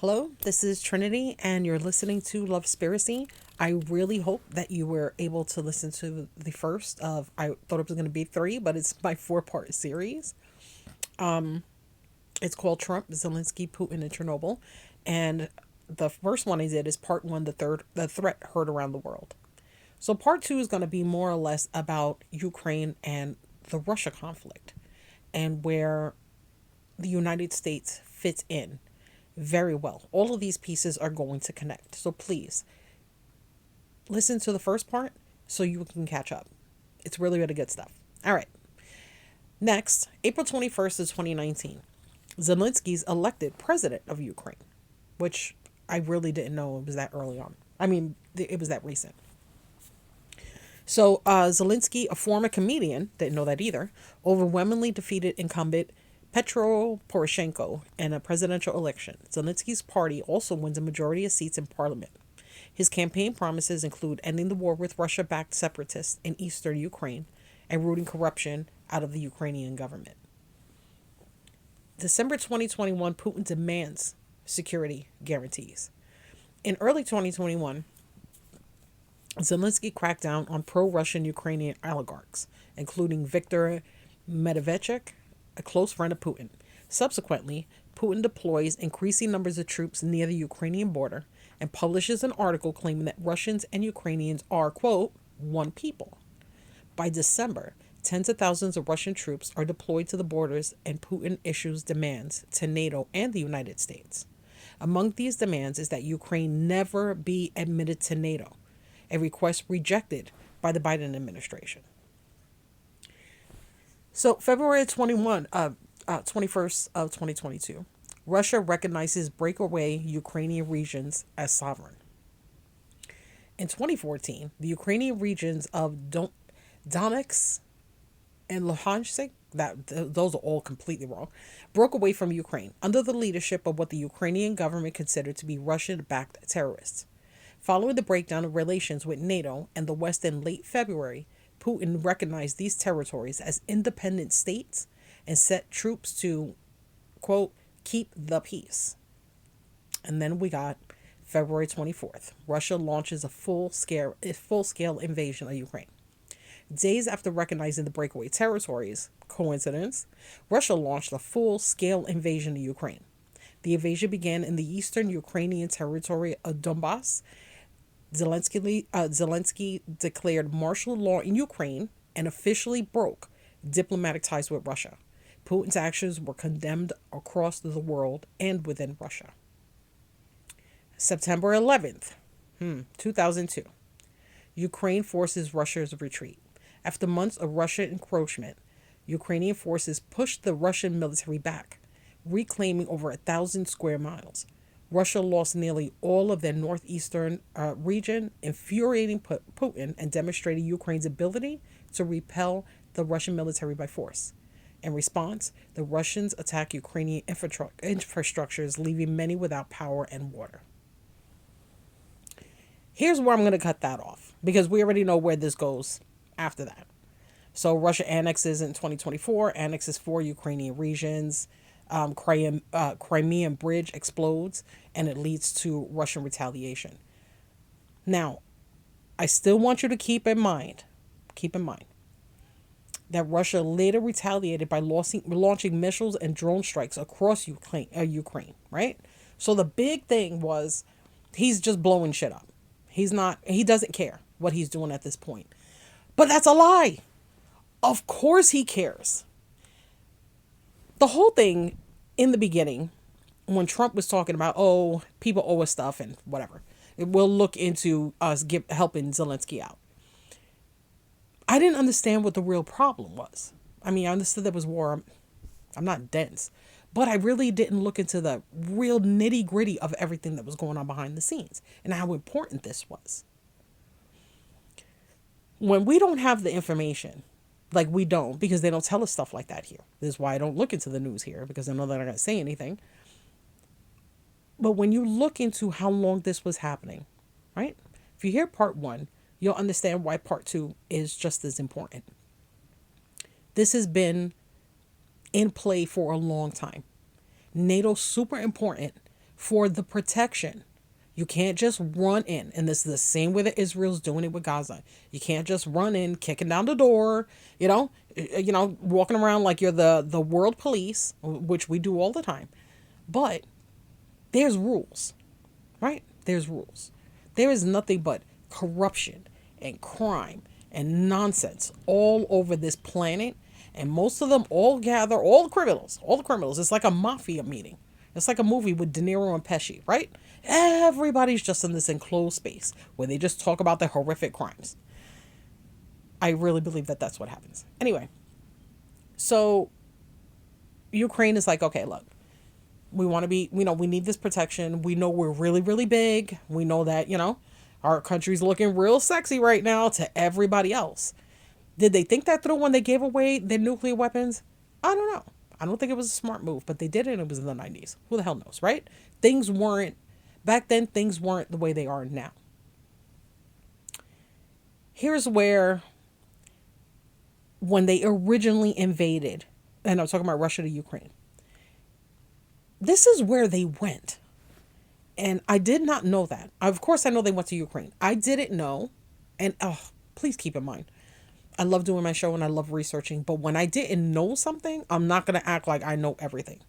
Hello, this is Trinity, and you're listening to Love Spiracy. I really hope that you were able to listen to the first of, I thought it was going to be three, but it's my four-part series. It's called Trump, Zelensky, Putin, and Chernobyl. And the first one I did is part one, the threat heard around the world. So part two is going to be more or less about Ukraine and the Russia conflict and where the United States fits in very well. All of these pieces are going to connect. So please listen to the first part so you can catch up. It's really, really good stuff. All right. Next, April 21st of 2019, Zelensky's elected president of Ukraine, which I really didn't know it was that early on. I mean, it was that recent. So Zelensky, a former comedian, didn't know that either, overwhelmingly defeated incumbent Petro Poroshenko in a presidential election. Zelensky's party also wins a majority of seats in parliament. His campaign promises include ending the war with Russia backed separatists in eastern Ukraine and rooting corruption out of the Ukrainian government. December 2021, Putin demands security guarantees. In early 2021, Zelensky cracked down on pro Russian Ukrainian oligarchs, including Viktor Medvedchuk, a close friend of Putin. Subsequently, Putin deploys increasing numbers of troops near the Ukrainian border and publishes an article claiming that Russians and Ukrainians are, quote, one people. By December, tens of thousands of Russian troops are deployed to the borders, and Putin issues demands to NATO and the United States. Among these demands is that Ukraine never be admitted to NATO, a request rejected by the Biden administration. So February 21st of 2022, Russia recognizes breakaway Ukrainian regions as sovereign. In 2014, the Ukrainian regions of Donetsk and Luhansk, those are all completely wrong, broke away from Ukraine under the leadership of what the Ukrainian government considered to be Russian-backed terrorists. Following the breakdown of relations with NATO and the West in late February, Putin recognized these territories as independent states and set troops to, quote, keep the peace. And then we got February 24th. Russia launches a full-scale invasion of Ukraine. Days after recognizing the breakaway territories, coincidence, Russia launched a full-scale invasion of Ukraine. The invasion began in the eastern Ukrainian territory of Donbass. Zelensky declared martial law in Ukraine and officially broke diplomatic ties with Russia. Putin's actions were condemned across the world and within Russia. September 11th, 2002. Ukraine forces Russia's retreat. After months of Russian encroachment, Ukrainian forces pushed the Russian military back, reclaiming over 1,000 square miles. Russia lost nearly all of their northeastern region, infuriating Putin and demonstrating Ukraine's ability to repel the Russian military by force. In response, the Russians attack Ukrainian infrastructures, leaving many without power and water. Here's where I'm going to cut that off, because we already know where this goes after that. So Russia annexes in 2024, annexes 4 Ukrainian regions. Crimean bridge explodes, and it leads to Russian retaliation. Now, I still want you to keep in mind that Russia later retaliated by launching missiles and drone strikes across Ukraine, right? So the big thing was he's just blowing shit up. He doesn't care what he's doing at this point. But that's a lie. Of course he cares. The whole thing in the beginning, when Trump was talking about, oh, people owe us stuff and whatever, we'll look into us helping Zelensky out. I didn't understand what the real problem was. I mean, I understood there was war. I'm not dense, but I really didn't look into the real nitty gritty of everything that was going on behind the scenes and how important this was. When we don't have the information, like we don't, because they don't tell us stuff like that here. This is why I don't look into the news here, because I know they're not going to say anything. But when you look into how long this was happening, right? If you hear part 1, you'll understand why part 2 is just as important. This has been in play for a long time. NATO's super important for the protection. You can't just run in. And this is the same way that Israel's doing it with Gaza. You can't just run in, kicking down the door, walking around like you're the world police, which we do all the time. But there's rules, right? There's rules. There is nothing but corruption and crime and nonsense all over this planet. And most of them all gather, all the criminals, all the criminals. It's like a mafia meeting. It's like a movie with De Niro and Pesci, right? Everybody's just in this enclosed space where they just talk about their horrific crimes. I really believe that that's what happens. Anyway, so Ukraine is like, okay, look, we want to be, we need this protection. We know we're really, really big. We know that, our country's looking real sexy right now to everybody else. Did they think that through when they gave away their nuclear weapons? I don't know. I don't think it was a smart move, but they did it and it was in the 90s. Who the hell knows, right? Back then, things weren't the way they are now. Here's where, when they originally invaded, and I'm talking about Russia to Ukraine, this is where they went. And I did not know that. Of course, I know they went to Ukraine. I didn't know. And please keep in mind, I love doing my show and I love researching. But when I didn't know something, I'm not going to act like I know everything.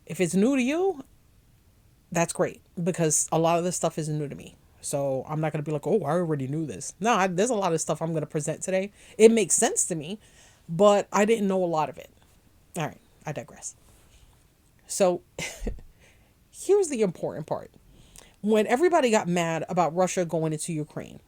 If it's new to you, that's great. Because a lot of this stuff is new to me. So I'm not going to be like, oh, I already knew this. No, there's a lot of stuff I'm going to present today. It makes sense to me, but I didn't know a lot of it. All right, I digress. So here's the important part. When everybody got mad about Russia going into Ukraine,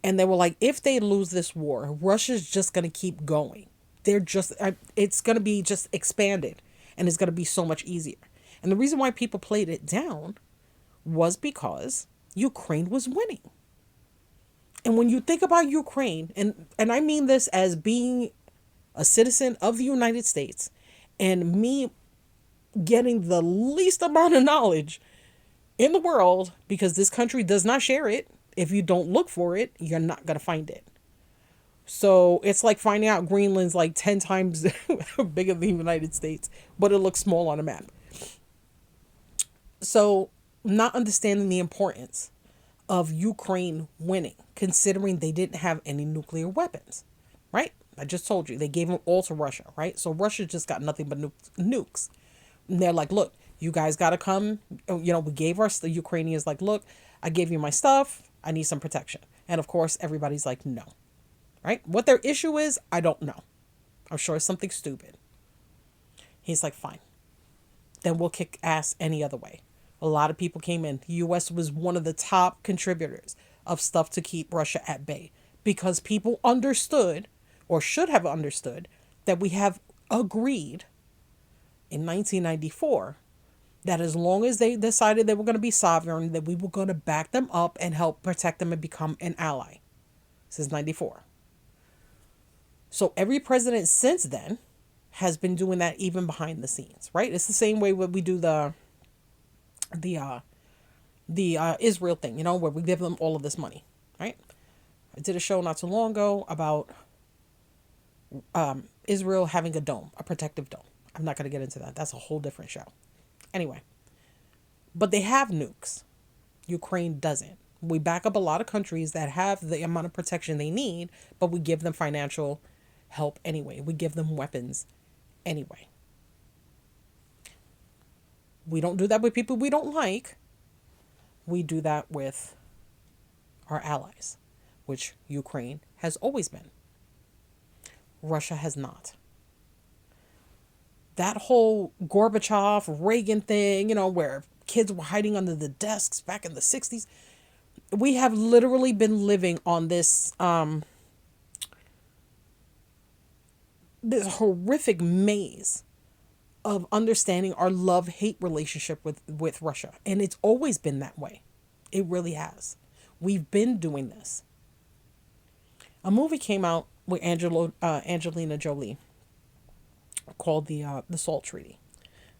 and they were like, if they lose this war, Russia's just going to keep going. It's going to be just expanded, and it's going to be so much easier. And the reason why people played it down was because Ukraine was winning. And when you think about Ukraine, and I mean this as being a citizen of the United States, and me getting the least amount of knowledge in the world, because this country does not share it. If you don't look for it, you're not going to find it. So it's like finding out Greenland's like 10 times bigger than the United States, but it looks small on a map. So not understanding the importance of Ukraine winning, considering they didn't have any nuclear weapons, right? I just told you, they gave them all to Russia, right? So Russia just got nothing but nukes. And they're like, look, you guys got to come. We gave the Ukrainians like, look, I gave you my stuff. I need some protection. And of course, everybody's like, no, right? What their issue is, I don't know. I'm sure it's something stupid. He's like, fine. Then we'll kick ass any other way. A lot of people came in. The U.S. was one of the top contributors of stuff to keep Russia at bay because people understood, or should have understood, that we have agreed in 1994 that as long as they decided they were going to be sovereign, that we were going to back them up and help protect them and become an ally. Since 94. So every president since then has been doing that even behind the scenes, right? It's the same way when we do the Israel thing, where we give them all of this money, right? I did a show not too long ago about Israel having a dome, a protective dome. I'm not going to get into that. That's a whole different show. Anyway, but they have nukes. Ukraine doesn't. We back up a lot of countries that have the amount of protection they need, but we give them financial help anyway. We give them weapons anyway. We don't do that with people we don't like. We do that with our allies, which Ukraine has always been. Russia has not. That whole Gorbachev, Reagan thing, where kids were hiding under the desks back in the 60s. We have literally been living on this horrific maze of understanding our love-hate relationship with Russia. And it's always been that way. It really has. We've been doing this. A movie came out with Angelina Jolie called the SALT Treaty.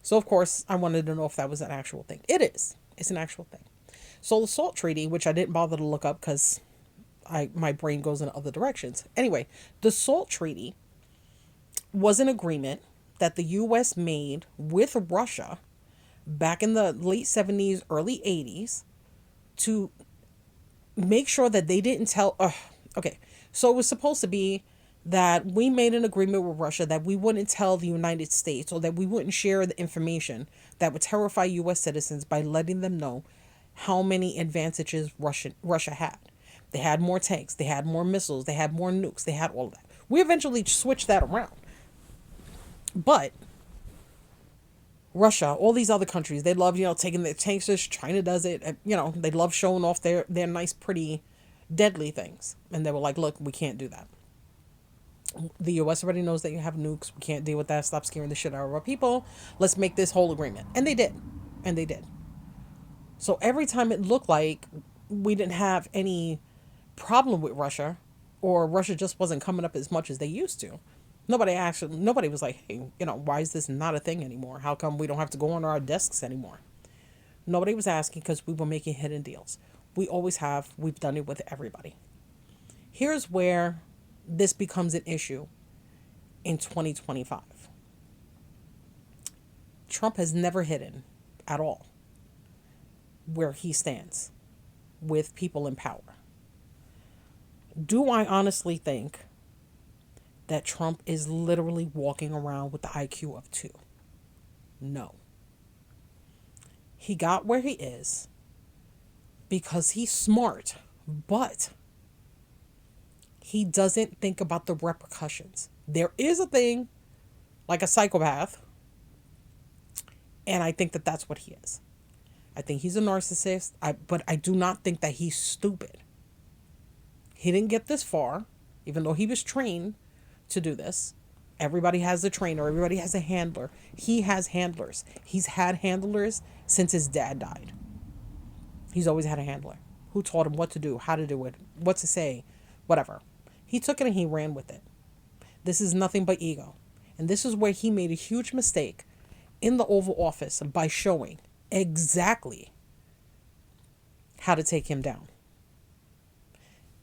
So, of course, I wanted to know if that was an actual thing. It is. It's an actual thing. So the SALT Treaty, which I didn't bother to look up because my brain goes in other directions. Anyway, the SALT Treaty was an agreement that the U.S. made with Russia back in the late 70s, early 80s to make sure that they didn't tell. Okay, so it was supposed to be that we made an agreement with Russia that we wouldn't tell the United States, or that we wouldn't share the information that would terrify U.S. citizens by letting them know how many advantages Russia had. They had more tanks, they had more missiles, they had more nukes, they had all of that. We eventually switched that around. But Russia, all these other countries, they love, taking their tanks. China does it. They love showing off their nice, pretty, deadly things. And they were like, look, we can't do that. The U.S. already knows that you have nukes. We can't deal with that. Stop scaring the shit out of our people. Let's make this whole agreement. And they did. And they did. So every time it looked like we didn't have any problem with Russia, or Russia just wasn't coming up as much as they used to, nobody was like, hey, why is this not a thing anymore? How come we don't have to go on our desks anymore? Nobody was asking, because we were making hidden deals. We always have. We've done it with everybody. Here's where this becomes an issue in 2025. Trump has never hidden at all where he stands with people in power. Do I honestly think that Trump is literally walking around with the IQ of 2? No. He got where he is because he's smart, but he doesn't think about the repercussions. There is a thing like a psychopath, and I think that that's what he is. I think he's a narcissist, but I do not think that he's stupid. He didn't get this far, even though he was trained to do this. Everybody has a trainer. Everybody has a handler. He has handlers. He's had handlers since his dad died. He's always had a handler who taught him what to do, how to do it, what to say, whatever. He took it and he ran with it. This is nothing but ego. And this is where he made a huge mistake in the Oval Office by showing exactly how to take him down.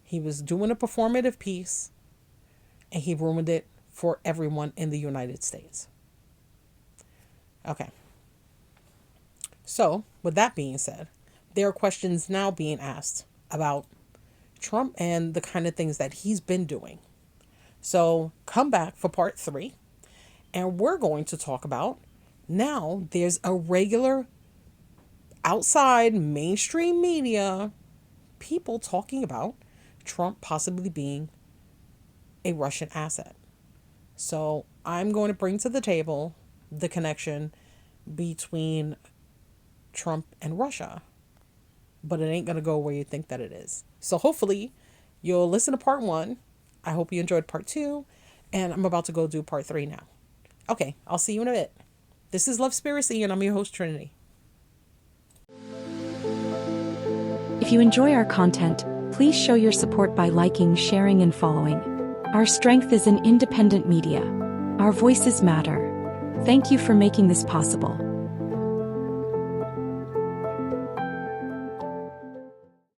He was doing a performative piece, and he ruined it for everyone in the United States. Okay. So, with that being said, there are questions now being asked about Trump and the kind of things that he's been doing. So, come back for part 3, and we're going to talk about, now there's a regular outside mainstream media people talking about Trump possibly being a Russian asset. So I'm going to bring to the table the connection between Trump and Russia, but it ain't going to go where you think that it is. So hopefully you'll listen to part 1. I hope you enjoyed part 2, and I'm about to go do part 3 now. Okay, I'll see you in a bit. This is Lovespiracy, and I'm your host, Trinity. If you enjoy our content, please show your support by liking, sharing, and following. Our strength is in independent media. Our voices matter. Thank you for making this possible.